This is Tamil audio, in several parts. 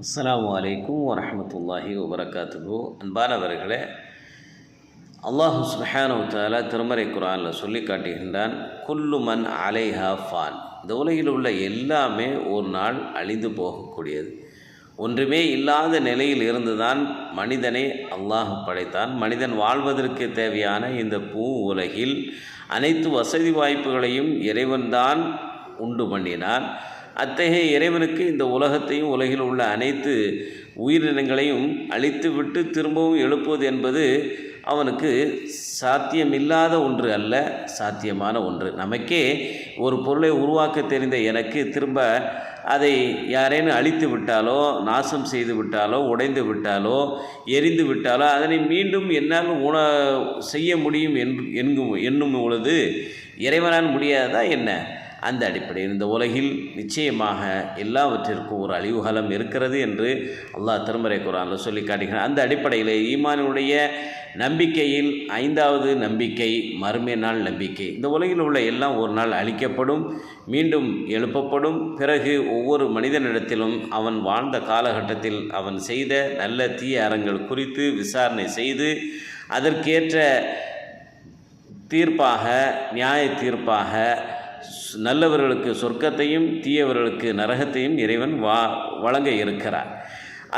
அஸ்ஸலாமு அலைக்கும் வரஹ்மத்துல்லாஹி வபரகாத்துஹு. அன்பானவர்களே, அல்லாஹு சுப்ஹானஹு வ தஆலா திருமறை குர்ஆனில் சொல்லி காட்டுகின்றான், குல்லு மன் அலைஹா ஃபான். இந்த உலகில் உள்ள எல்லாமே ஒரு நாள் அழிந்து போகக்கூடியது. ஒன்றுமே இல்லாத நிலையில் இருந்துதான் மனிதனை அல்லாஹ் படைத்தான். மனிதன் வாழ்வதற்கு தேவையான இந்த பூ உலகில் அனைத்து வசதி வாய்ப்புகளையும் இறைவன்தான் உண்டு பண்ணினான். அத்தகைய இறைவனுக்கு இந்த உலகத்தையும் உலகில் உள்ள அனைத்து உயிரினங்களையும் அழித்துவிட்டு திரும்பவும் எழுப்புவது என்பது அவனுக்கு சாத்தியமில்லாத ஒன்று அல்ல, சாத்தியமான ஒன்று. நமக்கே ஒரு பொருளை உருவாக்க தெரிந்த எனக்கு திரும்ப அதை யாரேனும் அழித்து விட்டாலோ, நாசம் செய்து விட்டாலோ, உடைந்து விட்டாலோ, எரிந்து விட்டாலோ அதனை மீண்டும் என்னால் செய்ய முடியும் என்னும் பொழுது இறைவனால் முடியாததா என்ன? அந்த அடிப்படையில் இந்த உலகில் நிச்சயமாக எல்லாவற்றிற்கும் ஒரு அழிவுகாலம் இருக்கிறது என்று அல்லாஹ் திருமறை குர்ஆனில் சொல்லி காட்டுகிறான். அந்த அடிப்படையில் ஈமானுடைய நம்பிக்கையில் 5வது நம்பிக்கை மறுமை நாள் நம்பிக்கை. இந்த உலகில் உள்ள எல்லாம் ஒரு நாள் அழிக்கப்படும், மீண்டும் எழுப்பப்படும். பிறகு ஒவ்வொரு மனிதனிடத்திலும் அவன் வாழ்ந்த காலகட்டத்தில் அவன் செய்த நல்ல தீய அறங்கள் குறித்து விசாரணை செய்து அதற்கேற்ற தீர்ப்பாக, நியாய தீர்ப்பாக நல்லவர்களுக்கு சொர்க்கத்தையும் தீயவர்களுக்கு நரகத்தையும் இறைவன் வழங்க இருக்கிறார்.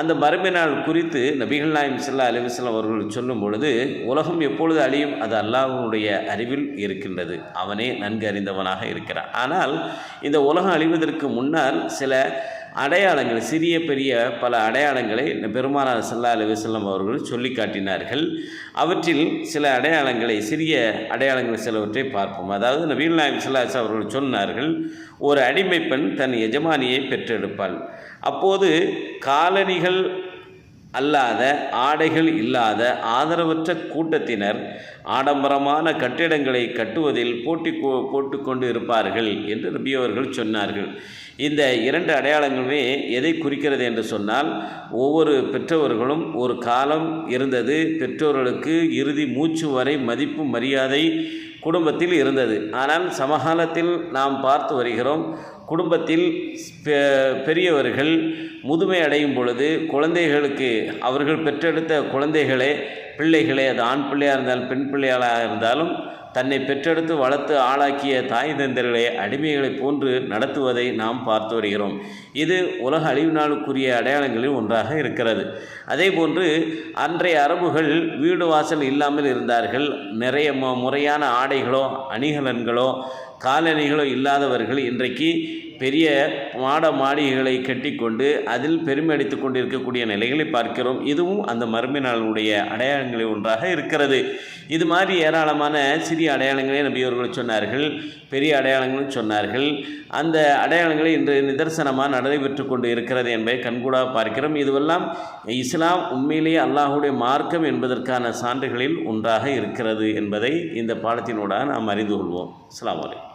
அந்த மறுமை நாள் குறித்து நபிகள் நாயகம் ஸல்லல்லாஹு அலைஹி வஸல்லம் அவர்கள் சொல்லும் பொழுது, உலகம் எப்பொழுது அழியும் அது அல்லாஹ்வுடைய அறிவில் இருக்கின்றது, அவனே நன்கு அறிந்தவனாக இருக்கிறான். ஆனால் இந்த உலகம் அழிவதற்கு முன்னால் சில அடையாளங்கள், சிறிய பெரிய பல அடையாளங்களை பெருமானார் ஸல்லல்லாஹு அலைஹி வஸல்லம் அவர்கள் சொல்லி காட்டினார்கள். அவற்றில் சில அடையாளங்களை, சிறிய அடையாளங்கள் சிலவற்றை பார்ப்போம். அதாவது நபிகள் நாயகம் ஸல்லல்லாஹு அலைஹி வஸல்லம் அவர்கள் சொன்னார்கள், ஒரு அடிமை பெண் தன் எஜமானியை பெற்றெடுப்பாள். அப்போது காலணிகள் அல்லாத, ஆடைகள் இல்லாத ஆதரவற்ற கூட்டத்தினர் ஆடம்பரமான கட்டிடங்களை கட்டுவதில் போட்டுக்கொண்டு இருப்பார்கள் என்று நபி அவர்கள் சொன்னார்கள். இந்த 2 அடையாளங்களுமே எதை குறிக்கிறது என்று சொன்னால், ஒவ்வொரு பெற்றவர்களும் ஒரு காலம் இருந்தது, பெற்றோர்களுக்கு இறுதி மூச்சு வரை மதிப்பு மரியாதை குடும்பத்தில் இருந்தது. ஆனால் சமகாலத்தில் நாம் பார்த்து வருகிறோம், குடும்பத்தில் பெரியவர்கள் முதுமை அடையும் பொழுது குழந்தைகளுக்கு, அவர்கள் பெற்றெடுத்த பிள்ளைகளே, அது ஆண் பிள்ளையாக இருந்தாலும் பெண் பிள்ளைகளாக இருந்தாலும் தன்னை பெற்றெடுத்து வளர்த்து ஆளாக்கிய தாய் தந்தர்களை அடிமைகளை போன்று நடத்துவதை நாம் பார்த்து வருகிறோம். இது உலக அழிவு நாளுக்குரிய அடையாளங்களில் ஒன்றாக இருக்கிறது. அதே போன்று அன்றைய அரபுகள் வீடு வாசல் இல்லாமல் இருந்தார்கள். நிறைய முறையான ஆடைகளோ அணிகலன்களோ காலணிகளோ இல்லாதவர்கள் இன்றைக்கு பெரிய மாளிகைகளை கட்டிக்கொண்டு அதில் பெருமை அடித்து கொண்டிருக்கக்கூடிய நிலைகளை பார்க்கிறோம். இதுவும் அந்த மறுமை நாளுடைய அடையாளங்களில் ஒன்றாக இருக்கிறது. இது மாதிரி ஏராளமான சிறிய அடையாளங்களே நபியவர்கள் சொன்னார்கள், பெரிய அடையாளங்களும் சொன்னார்கள். அந்த அடையாளங்களை இன்று நிதர்சனமாக நடைபெற்று கொண்டு இருக்கிறது என்பதை கண்கூடாக பார்க்கிறோம். இதுவெல்லாம் இஸ்லாம் உண்மையிலேயே அல்லாஹுடைய மார்க்கம் என்பதற்கான சான்றுகளில் ஒன்றாக இருக்கிறது என்பதை இந்த பாடத்தினூடாக நாம் அறிந்து கொள்வோம். அஸ்ஸலாமு அலைக்கும்.